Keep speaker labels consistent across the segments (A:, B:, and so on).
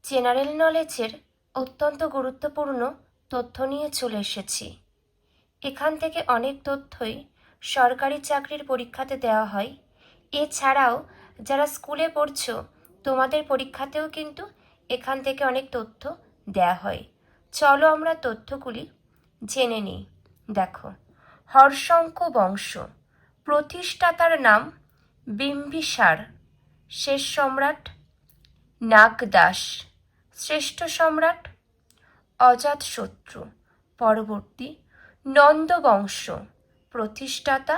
A: General নলেজের অত্যন্ত গুরুত্বপূর্ণ তথ্য নিয়ে চলে এসেছি। এখান থেকে অনেক তথ্যই সরকারি চাকরির পরীক্ষাতে দেওয়া হয়। এছাড়াও যারা স্কুলে পড়ছো তোমাদের পরীক্ষাতেও কিন্তু এখান থেকে অনেক তথ্য দেওয়া হয়। চলো আমরা তথ্যগুলি জেনে নিই। দেখো, হর্ষঙ্ক বংশ, প্রতিষ্ঠাতার নাম বিম্বিসার, শেষ সম্রাট নাগদাস, শ্রেষ্ঠ সম্রাট অজাতশত্রু। পরবর্তী নন্দ বংশ, প্রতিষ্ঠাতা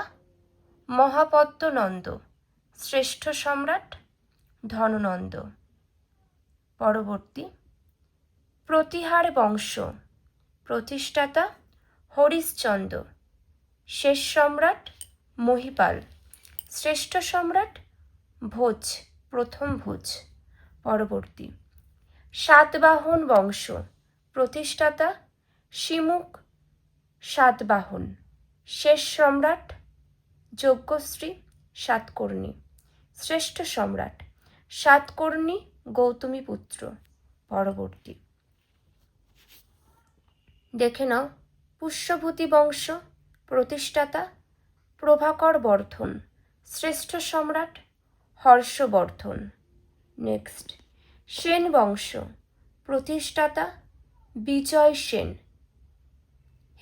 A: মহাপদ্মনন্দ, শ্রেষ্ঠ সম্রাট ধননন্দ। পরবর্তী প্রতিহার বংশ, প্রতিষ্ঠাতা হরিশ্চন্দ্র, শেষ সম্রাট মহিপাল, শ্রেষ্ঠ সম্রাট ভোজ, প্রথম ভোজ। পরবর্তী সাতবাহন বংশ, প্রতিষ্ঠাতা শিমুখ সাতবাহন, শেষ সম্রাট যজ্ঞশ্রী সাতকর্ণী, শ্রেষ্ঠ সম্রাট সাতকর্ণী গৌতমীপুত্র। পরবর্তী দেখে নাও পুষ্যভূতি বংশ, প্রতিষ্ঠাতা প্রভাকর বর্ধন, শ্রেষ্ঠ সম্রাট হর্ষবর্ধন। নেক্সট সেন বংশ, প্রতিষ্ঠাতা বিজয় সেন,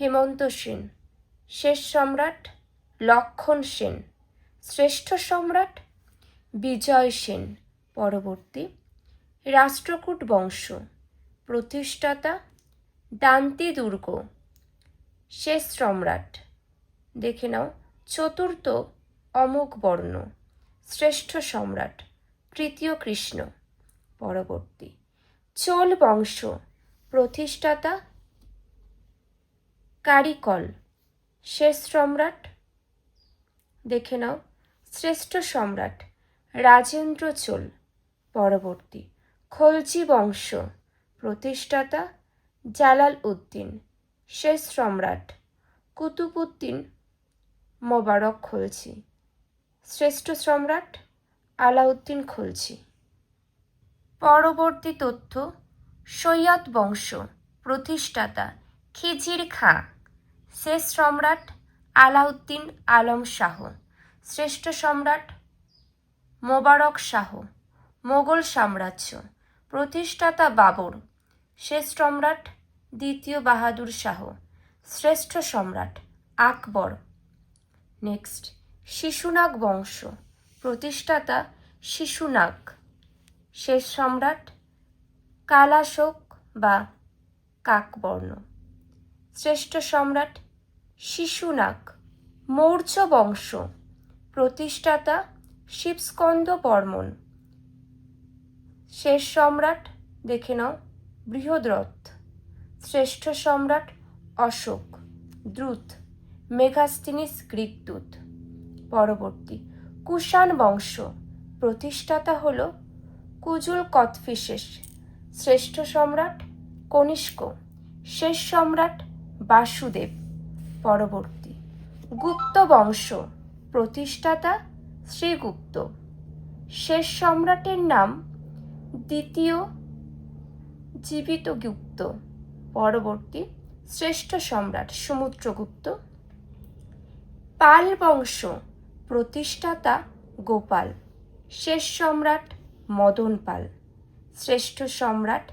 A: হেমন্ত সেন, শেষ সম্রাট লক্ষণ সেন, শ্রেষ্ঠ সম্রাট বিজয় সেন। পরবর্তী রাষ্ট্রকূট বংশ, প্রতিষ্ঠাতা দান্তি দুর্গ, শেষ সম্রাট দেখে নাও চতুর্থ অমোঘ বর্ণ, শ্রেষ্ঠ সম্রাট তৃতীয় কৃষ্ণ। পরবর্তী চোল বংশ, প্রতিষ্ঠাতা কারিকল, শেষ সম্রাট দেখে নাও শ্রেষ্ঠ সম্রাট রাজেন্দ্র চোল। পরবর্তী খলজি বংশ, প্রতিষ্ঠাতা জালাল উদ্দিন, শেষ সম্রাট কুতুবউদ্দিন মোবারক খলজি, শ্রেষ্ঠ সম্রাট আলাউদ্দিন খলজি। পরবর্তী তথ্য সৈয়দ বংশ, প্রতিষ্ঠাতা খিজির খাঁ, শেষ সম্রাট আলাউদ্দিন আলম শাহ, শ্রেষ্ঠ সম্রাট মোবারক শাহ, মোগল সাম্রাজ্য, প্রতিষ্ঠাতা বাবর, শেষ সম্রাট দ্বিতীয় বাহাদুর শাহ, শ্রেষ্ঠ সম্রাট আকবর। নেক্সট শিশুনাগ বংশ, প্রতিষ্ঠাতা শিশুনাগ, শেষ সম্রাট কালাশোক বা কাকবর্ণ, শ্রেষ্ঠ সম্রাট শিশুনাগ। মৌর্য বংশ, প্রতিষ্ঠাতা শিবস্কন্দ বর্মন, শেষ সম্রাট দেখে নাও বৃহদ্রথ, শ্রেষ্ঠ সম্রাট অশোক, দ্রুত, মেগাস্তিনিস গ্রিক দূত। পরবর্তী কুষাণ বংশ, প্রতিষ্ঠাতা হল কুজুল কথফিসেস, শ্রেষ্ঠ সম্রাট কনিষ্ক, শেষ সম্রাট বাসুদেব। পরবর্তী গুপ্ত বংশ, প্রতিষ্ঠাতা শ্রীগুপ্ত, শেষ সম্রাটের নাম দ্বিতীয় জীবিতগুপ্ত। পরবর্তী শ্রেষ্ঠ সম্রাট সমুদ্রগুপ্ত। পাল বংশ, প্রতিষ্ঠাতা গোপাল, শেষ সম্রাট মদন পাল, শ্রেষ্ঠ সম্রাট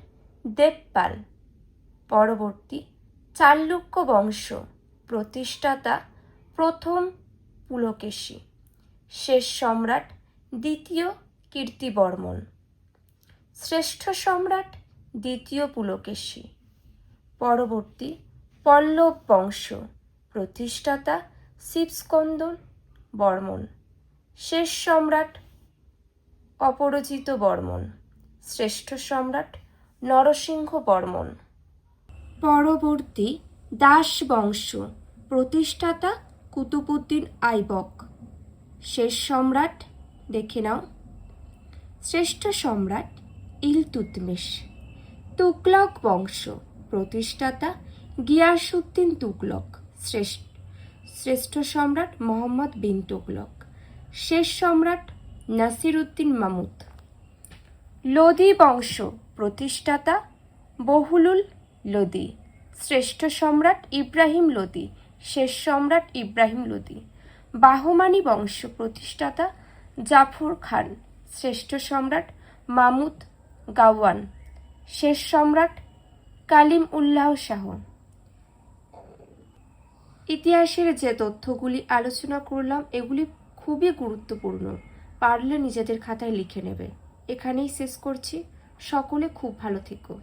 A: দেবপাল। পরবর্তী চালুক্য বংশ, প্রতিষ্ঠাতা প্রথম পুলকেশী, শেষ সম্রাট দ্বিতীয় কীর্তিবর্মন, শ্রেষ্ঠ সম্রাট দ্বিতীয় পুলকেশী। পরবর্তী পল্লব বংশ, প্রতিষ্ঠাতা শিবস্কন্দন বর্মন, শেষ সম্রাট অপরাজিত বর্মন, শ্রেষ্ঠ সম্রাট নরসিংহ বর্মন। পরবর্তী দাস বংশ, প্রতিষ্ঠাতা কুতুবউদ্দিন আইবক, শেষ সম্রাট দেখে নাও শ্রেষ্ঠ সম্রাট ইলতুৎমিশ। তুগলক বংশ, প্রতিষ্ঠাতা গিয়াসউদ্দিন তুগলক, শ্রেষ্ঠ সম্রাট মোহাম্মদ বিন তুগলক, শেষ সম্রাট নাসিরউদ্দিন মামুদ। লোধি বংশ প্রতিষ্ঠাতা বহুলুল লোধি। শ্রেষ্ঠ সম্রাট ইব্রাহিম লোধি, শেষ সম্রাট ইব্রাহিম লোধি। বাহমানি বংশ প্রতিষ্ঠাতা জাফর খান, শ্রেষ্ঠ সম্রাট মামুদ গাওয়ান, শেষ সম্রাট কালিম উল্লাহ শাহ। ইতিহাসের যে তথ্যগুলি আলোচনা করলাম এগুলি খুবই গুরুত্বপূর্ণ, পারলে নিজেদের খাতায় লিখে নেবে। এখানেই শেষ করছি। সকলে খুব ভালো থেকো।